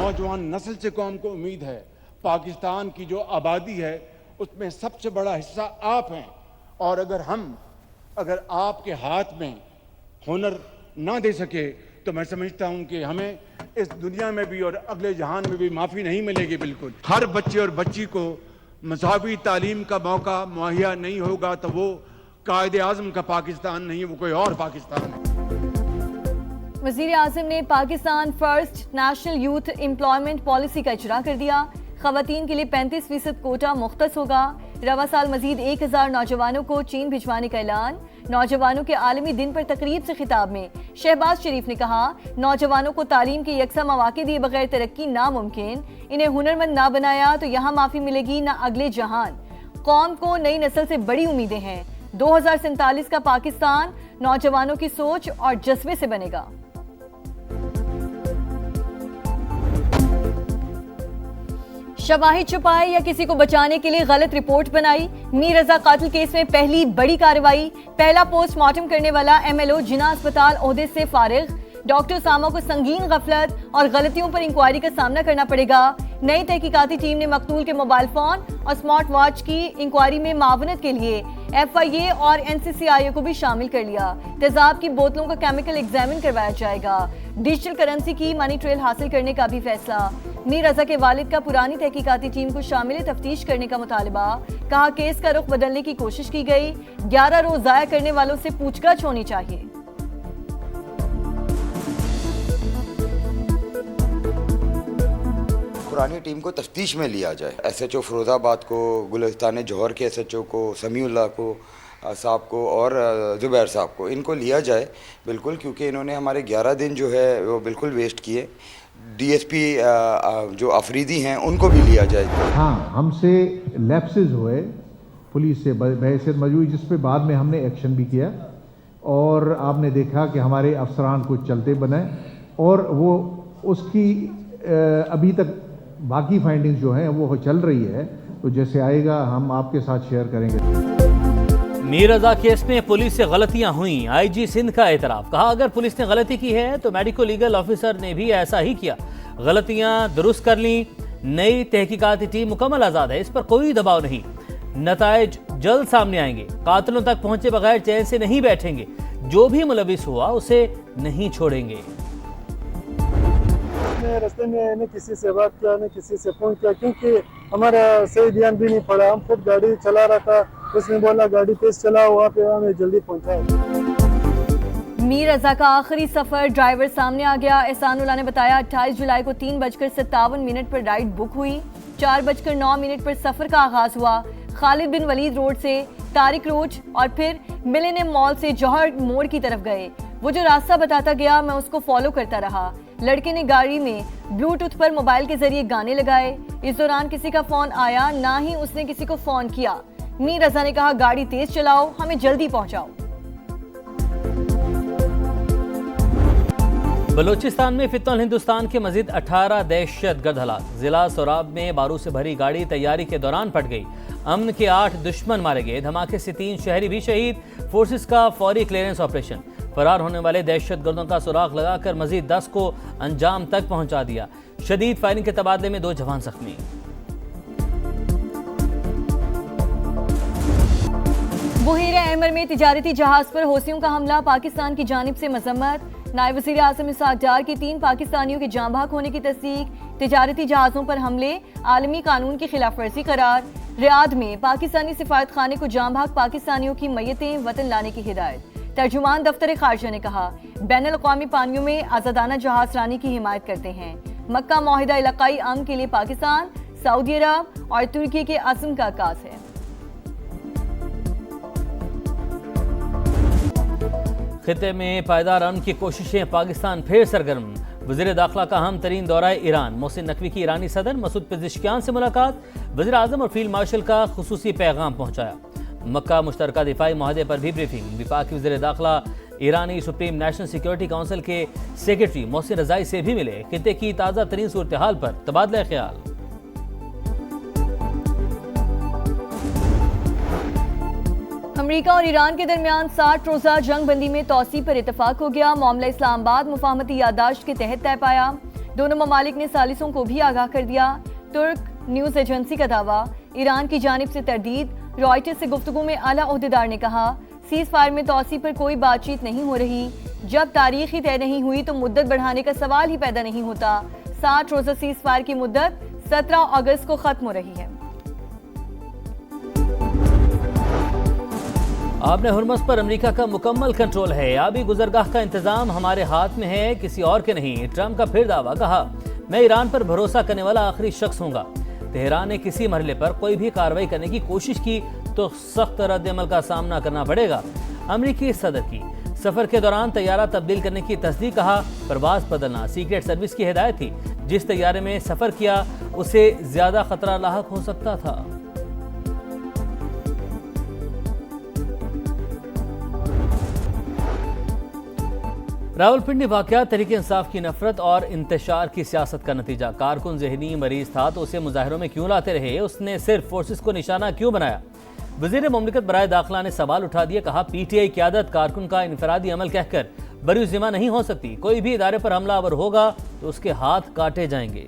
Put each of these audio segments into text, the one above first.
नौजवान नस्ल से कौम को उम्मीद है। पाकिस्तान की जो आबादी है उसमें सबसे बड़ा हिस्सा आप हैं, और अगर आपके हाथ में हुनर ना दे सके तो मैं समझता हूं कि हमें इस दुनिया में भी और अगले जहान में भी माफ़ी नहीं मिलेगी। बिल्कुल हर बच्चे और बच्ची को मज़हबी तालीम का मौका मुहैया नहीं होगा तो वो कायदे आज़म का पाकिस्तान नहीं, वो कोई और पाकिस्तान है। वज़ीर आज़म ने Pakistan first national youth employment policy का इजरा कर दिया। ख़वातीन के लिए 35% कोटा मुख्तस होगा। रवा साल मजीद 1000 नौजवानों को चीन भिजवाने का ऐलान। नौजवानों के आलमी दिन पर तकरीब से खिताब में शहबाज शरीफ ने कहा, नौजवानों को तालीम के यकसा मौके दिए बगैर तरक्की नामुमकिन। इन्हें हुनरमंद ना बनाया तो यहाँ माफ़ी मिलेगी ना अगले जहान। कौम को नई नस्ल से बड़ी उम्मीदें हैं। 2047 का पाकिस्तान नौजवानों की सोच और जज्बे से बनेगा। शवाहिद छुपाए या किसी को बचाने के लिए गलत रिपोर्ट बनाई। मीर रजा कातिल केस में पहली बड़ी कार्रवाई। पहला पोस्टमार्टम करने वाला MLO जिना अस्पताल ओहदे से फारिग। डॉक्टर सामा को संगीन गफलत और गलतियों पर इंक्वायरी का सामना करना पड़ेगा। नई तहकीकाती टीम ने मकतूल के मोबाइल फोन और स्मार्ट वॉच की इंक्वायरी में मावनत के लिए FIA और NCCIO को भी शामिल कर लिया। तेजाब की बोतलों का केमिकल एग्जामिन करवाया जाएगा। डिजिटल करेंसी की मनी ट्रेल हासिल करने का भी फैसला। मीर रजा के वालिद का पुरानी तहकीकाती टीम को शामिल तफ्तीश करने का मुतालबा। कहा, केस का रुख बदलने की कोशिश की गई। 11 रोज जाया करने वालों से पूछताछ होनी चाहिए। पुरानी टीम को तफ्तीश में लिया जाए। SHO फिरोजाबाद को, गुलिस्तान जौहर के SHO को, समीउल्लाह को साहब को और ज़ुबैर साहब को, इनको लिया जाए बिल्कुल, क्योंकि इन्होंने हमारे 11 दिन जो है वो बिल्कुल वेस्ट किए। DSP जो अफरीदी हैं उनको भी लिया जाए। हाँ, हमसे लैप्सेस हुए पुलिस से बहस मौजूद, जिस पे बाद में हमने एक्शन भी किया और आपने देखा कि हमारे अफसरान कुछ चलते बने और वो उसकी अभी तक बाकी फाइंडिंग्स जो हैं वो चल रही है, तो जैसे आएगा हम आपके साथ शेयर करेंगे। मीर रजा केस में पुलिस से गलतियां हुई। IG सिंध का एतराफ़। कहा, अगर पुलिस ने गलती की है तो मेडिको लीगल ऑफिसर ने भी ऐसा ही किया। गलतियां दुरुस्त कर ली। नई तहकीकाती टीम मुकम्मल आज़ाद है, इस पर कोई दबाव नहीं। नताइज जल्द सामने आएंगे। कातिलों तक पहुंचे बगैर चैन से नहीं बैठेंगे। जो भी मुलविस हुआ उसे नहीं छोड़ेंगे। रास्ते में न किसी से बात किया न किसी से फोन किया, क्योंकि हमारा सही ध्यान भी नहीं पड़ा। हम खुद गाड़ी चला रहा था, उसने बोला गाड़ी तेज चलाओ, वहाँ पे हमें जल्दी पहुँचा। मीर रजा का आखिरी सफर ड्राइवर सामने आ गया। एहसानुल्लाह ने बताया, 28 जुलाई को 3:57 पर राइड बुक हुई। 4:09 पर सफर का आगाज हुआ। खालिद बिन वलीद रोड से तारिक रोड और फिर मिलेनियम मॉल से जौहर मोड़ की तरफ गए। वो जो रास्ता बताता गया मैं उसको फॉलो करता रहा। लड़के ने गाड़ी में ब्लूटूथ पर मोबाइल के जरिए गाने लगाए। इस दौरान किसी का फोन आया, ना ही उसने किसी को फोन किया। मीर रजा ने कहा, गाड़ी तेज चलाओ, हमें जल्दी पहुंचाओ। बलूचिस्तान में फितनल हिंदुस्तान के मजीद 18 दहशतगर्द हलाक। जिला सोराब में बारूद से भरी गाड़ी तैयारी के दौरान फट गई। अमन के 8 दुश्मन मारे गए। धमाके से 3 शहरी भी शहीद। फोर्सेस का फौरी क्लियरेंस ऑपरेशन। फरार होने वाले दहशतगर्दों का सुराग लगाकर मजीद 10 को अंजाम तक पहुंचा दिया। शदीद फायरिंग के तबादले में 2 जवान जख्मी। बुहेरा अहमर में तिजारती जहाज पर हौसियों का हमला। पाकिस्तान की जानिब से मजम्मत। नायब वज़ीर आज़म इसहाक डार की 3 पाकिस्तानियों के जाँ भाग होने की तस्दीक। तिजारती जहाज़ों पर हमले आलमी कानून की खिलाफ वर्जी करार। रियाद में पाकिस्तानी सिफारत खाने को जाँ भाग पाकिस्तानियों की मैयतें वतन लाने की हिदायत। तर्जुमान दफ्तर खारजा ने कहा, बैनुल अक़वामी पानियों में आज़ादाना जहाज रानी की हिमायत करते हैं। मक्का मुआहिदा इलाकाई अमन के लिए पाकिस्तान, सऊदी अरब और तुर्की के अज़्म का आगाज है। खिते में पायदार अमन की कोशिशें। पाकिस्तान फिर सरगर्म। वज़ीर दाखिला का अहम तरीन दौरा ईरान। मोहसिन नकवी की ईरानी सदर मसूद पेज़ेश्कियान से मुलाकात। वज़ीर आज़म और फील्ड मार्शल का खुसूसी पैगाम पहुंचाया। मक्का मुश्तरका दिफाई माहदे पर भी ब्रीफिंग। विफाकी वज़ीर दाखिला ईरानी सुप्रीम नेशनल सिक्योरिटी काउंसिल के सेक्रेटरी मोहसिन रज़ाई से भी मिले। खिते की ताज़ा तरीन सूरत हाल पर तबादला ख्याल। अमेरिका और ईरान के दरमियान 60 रोज़ा जंग बंदी में तौसी पर इतफाक हो गया। मामला इस्लामाबाद मुफाहमती यादाश्त के तहत तय पाया। दोनों ममालिक ने सालिसों को भी आगाह कर दिया। तुर्क न्यूज एजेंसी का दावा, ईरान की जानिब से तरदीद। रॉयटर्स से गुफ्तगू में आला ओहदेदार ने कहा, सीज फायर में तौसी पर कोई बातचीत नहीं हो रही। जब तारीख ही तय नहीं हुई तो मुद्दत बढ़ाने का सवाल ही पैदा नहीं होता। 60 रोजा सीज फायर की मुद्दत 17 अगस्त को खत्म हो रही है। आपने हुर्मुज़ पर अमेरिका का मुकम्मल कंट्रोल है, आबी गुजरगाह का इंतजाम हमारे हाथ में है, किसी और के नहीं। ट्रंप का फिर दावा, कहा मैं ईरान पर भरोसा करने वाला आखिरी शख्स हूंगा। तेहरान ने किसी मरहले पर कोई भी कार्रवाई करने की कोशिश की तो सख्त रद्द-ए-अमल का सामना करना पड़ेगा। अमेरिकी सदर की सफर के दौरान तैयारा तब्दील करने की तस्दीक, कहा परवाज बदलना सीक्रेट सर्विस की हिदायत थी। जिस तैयारे में सफर किया उसे ज्यादा खतरा लाहक हो सकता था। रावलपिंडी वाकया तहरीक इंसाफ की नफरत और इंतशार की सियासत का नतीजा। कारकुन जहनी मरीज था तो उसे मुजाहिरों में क्यों लाते रहे, उसने सिर्फ फोर्सेस को निशाना क्यों बनाया। वजीर मुमलिकत बराए दाखिला ने सवाल उठा दिए, कहा पीटीआई क़यादत कारकुन का इनफरादी अमल कहकर बरीज़िम्मा नहीं हो सकती। कोई भी इदारे पर हमलावर होगा तो उसके हाथ काटे जाएंगे।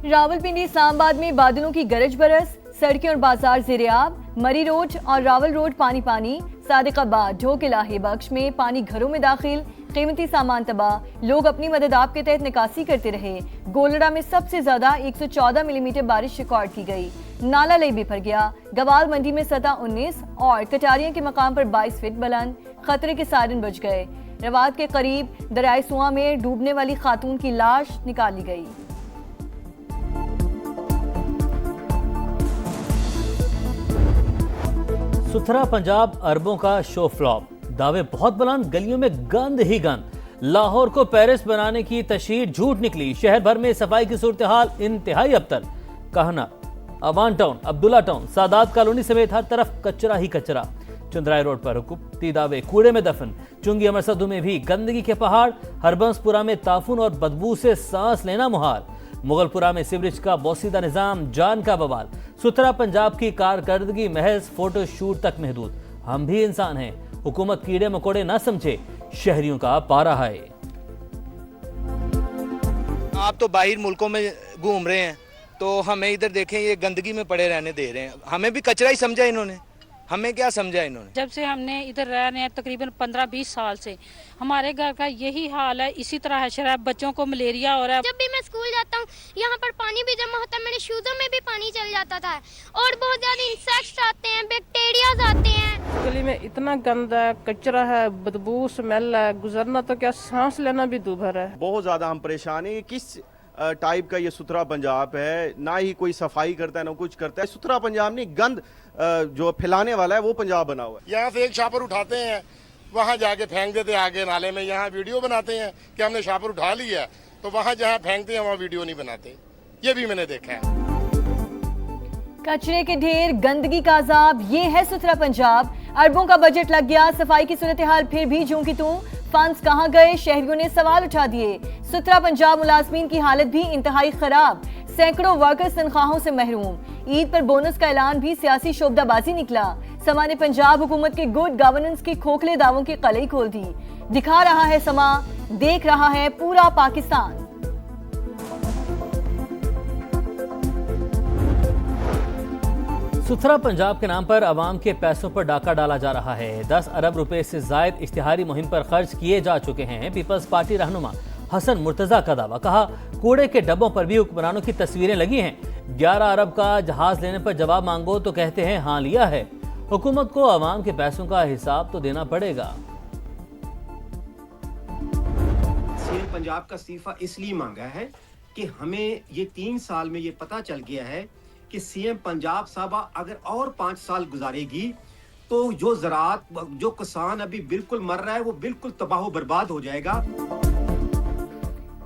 रावलपिंडी इस्लामाबाद में बादलों की गरज बरस, सड़कें और बाजार ज़ेरे-आब। मरी रोड और रावल रोड पानी पानी। सादिकाबाद ढोक इलाही बख्श में पानी घरों में दाखिल, कीमती सामान तबाह। लोग अपनी मदद आप के तहत निकासी करते रहे। गोलड़ा में सबसे ज्यादा 114 मिलीमीटर बारिश रिकॉर्ड की गई। नाला लई भी भर गया। गवाल मंडी में सतह 19 और कटारिया के मकाम पर 22 फीट बुलंद। खतरे के सायरन बुझ गए। रवात के करीब दरियाए सुआ में डूबने वाली खातून की लाश निकाली गई। सुथरा पंजाब अरबों का शो फ्लॉप, दावे बहुत बुलंद, गलियों में गंद ही गंद। लाहौर को पेरिस बनाने की तशहीर झूठ निकली। शहर भर में सफाई की सूरत हाल इंतहाई अबतर। कहना Awan town, Abdullah town, Saadat colony समेत हर तरफ कचरा ही कचरा। चंद्राई रोड पर हुकूमती दावे कूड़े में दफन। चुंगी अमरसदू में भी गंदगी के पहाड़। हरबंसपुरा में ताफून और बदबू से सांस लेना मुहाल। मुगलपुरा में सीवरेज का बोसीदा निजाम जान का बवाल। सुथरा पंजाब की कारकर्दगी महज फोटो शूट तक महदूद। हम भी इंसान हैं, हुकूमत कीड़े मकोड़े न समझे, शहरियों का पारा है। आप तो बाहर मुल्कों में घूम रहे हैं तो हमें इधर देखें ये गंदगी में पड़े रहने दे रहे हैं। हमें भी कचरा ही समझा इन्होंने, हमें क्या समझा इन्होंने। जब से हमने इधर रह रहे हैं तकरीबन 15-20 साल से हमारे घर का यही हाल है। इसी तरह है, शराब, बच्चों को मलेरिया हो रहा है। जब भी मैं स्कूल जाता हूँ यहाँ पर पानी भी जमा होता है, मेरे शूज़ों में भी पानी चल जाता था और बहुत ज्यादा इंसेक्ट्स आते हैं, बैक्टीरियाज आते हैं। गली में इतना गंदा है, कचरा है, बदबू स्मेल है, गुजरना तो क्या सांस लेना भी दूभर है। बहुत ज्यादा हम परेशान है। किस टाइप का ये सुथरा पंजाब है, ना ही कोई सफाई करता है ना कुछ करता है। सुथरा पंजाब नहीं, गंद जो फैलाने वाला है वो पंजाब बना हुआ है। यहाँ से एक शापर उठाते हैं, वहाँ जाके फेंक देते हैं आगे नाले में। यहाँ वीडियो बनाते हैं कि हमने शापर उठा लिया, तो वहाँ जहाँ फेंकते हैं वहाँ वीडियो नहीं बनाते। ये भी मैंने देखा है। कचरे के ढेर, गंदगी का अजाब, ये है सुथरा पंजाब। अरबों का बजट लग गया, सफाई की सूरत हाल फिर भी झूम की तू। फंड्स कहां गए, शहरियों ने सवाल उठा दिए। सुथरा पंजाब मुलाजमीन की हालत भी इंतहाई खराब। सैकड़ों वर्कर्स तनख्वाहों से महरूम। ईद पर बोनस का ऐलान भी सियासी शोबदाबाजी निकला। समा ने पंजाब हुकूमत के गुड गवर्नेंस के खोखले दावों की कलई खोल दी। दिखा रहा है समा, देख रहा है पूरा पाकिस्तान। सुथरा पंजाब के नाम पर अवाम के पैसों पर डाका डाला जा रहा है। 10 अरब रुपए से जायद इश्तिहारी मुहिम पर खर्च किए जा चुके हैं। पीपल्स पार्टी रहनुमा हसन मुर्तजा का दावा, कहा कूड़े के डब्बों पर भी हुक्मरानों की तस्वीरें लगी हैं। 11 अरब का जहाज लेने पर जवाब मांगो तो कहते हैं हाँ लिया है। हुकूमत को अवाम के पैसों का हिसाब तो देना पड़ेगा। सीएम पंजाब का इस्तीफा इसलिए मांगा है कि हमें ये 3 साल में ये पता चल गया है कि सीएम पंजाब साहबा अगर और 5 साल गुजारेगी तो जो ज़राअत, जो किसान अभी बिल्कुल मर रहा है वो बिल्कुल तबाह बर्बाद हो जाएगा।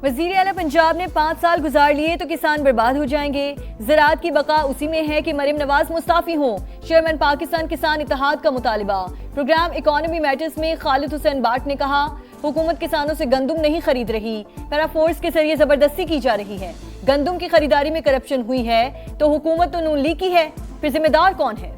वजीर आला पंजाब ने 5 साल गुजार लिए तो किसान बर्बाद हो जाएंगे। ज़राअत की बका उसी में है कि मरियम नवाज मुस्ताफी हों। चेयरमैन पाकिस्तान किसान इत्तेहाद का मुतालिबा। प्रोग्राम इकोनॉमी मैटर्स में खालिद हुसैन बाट ने कहा हुकूमत किसानों से गंदुम नहीं खरीद रही, पैराफोर्स के जरिए जबरदस्ती की जा रही है। गंदुम की खरीदारी में करप्शन हुई है तो हुकूमत तो नून लीग की है, फिर जिम्मेदार कौन है?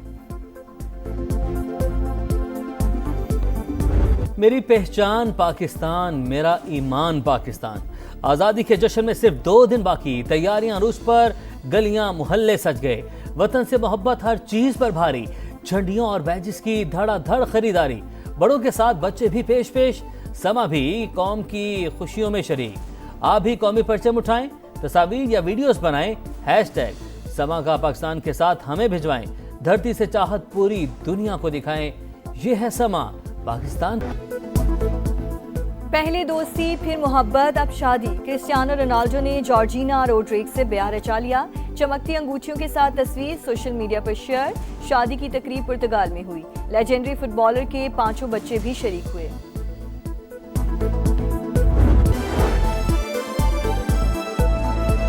मेरी पहचान पाकिस्तान, मेरा ईमान पाकिस्तान। आज़ादी के जश्न में सिर्फ 2 दिन बाकी, तैयारियां अरूज पर, गलियां मोहल्ले सज गए। वतन से मोहब्बत हर चीज पर भारी, झंडियों और बैजेस की धड़ाधड़ खरीदारी। बड़ों के साथ बच्चे भी पेश पेश, समा भी कौम की खुशियों में शरीक। आप भी कौमी परचम उठाएं, तस्वीर या वीडियोस बनाएं, हैशटैग समा का पाकिस्तान के साथ हमें भिजवाएं। धरती से चाहत पूरी दुनिया को दिखाएं। ये है समा पाकिस्तान। पहले दोस्ती फिर मोहब्बत अब शादी। क्रिस्टियानो रोनाल्डो ने जॉर्जिना रोड्रिग्स से ब्याह रचा लिया। चमकती अंगूठियों के साथ तस्वीर सोशल मीडिया पर शेयर। शादी की तकरीब पुर्तगाल में हुई। लेजेंडरी फुटबॉलर के 5 बच्चे भी शरीक हुए।